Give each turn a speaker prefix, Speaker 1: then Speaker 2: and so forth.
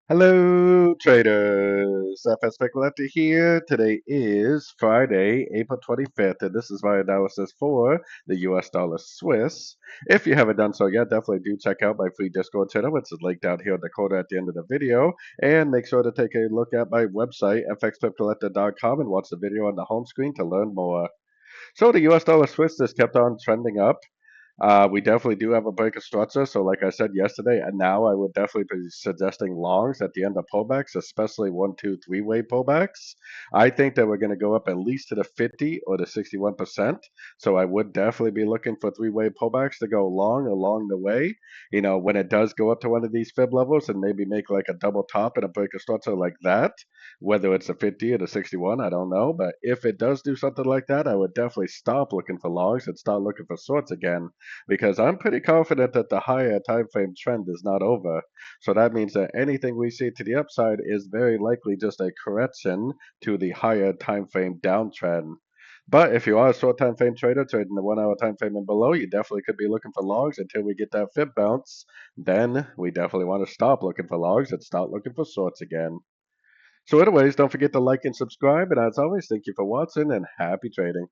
Speaker 1: Hello, traders. FX Pip Collector here. Today is Friday, April 25th, and this is my analysis for the US dollar Swiss. If you haven't done so yet, definitely do check out my free Discord channel, which is linked down here in the corner at the end of the video. And make sure to take a look at my website, fxpipcollector.com, and watch the video on the home screen to learn more. So the US dollar Swiss just kept on trending up. We definitely do have a break of structure. So, like I said yesterday, and now I would definitely be suggesting longs at the end of pullbacks, especially 1, 2, 3 way pullbacks. I think that we're going to go up at least to the 50 or the 61%. So, I would definitely be looking for 3 way pullbacks to go long along the way. When it does go up to one of these fib levels and maybe make like a double top and a break of structure like that, whether it's a 50 or the 61, I don't know. But if it does do something like that, I would definitely stop looking for longs and start looking for shorts again because I'm pretty confident that the higher time frame trend is not over. So that means that anything we see to the upside is very likely just a correction to the higher time frame downtrend. But if you are a short time frame trader trading the 1 hour time frame and below, you definitely could be looking for logs until we get that fib bounce. Then we definitely want to stop looking for logs and start looking for shorts again. So anyways, don't forget to like and subscribe. And as always, thank you for watching and happy trading.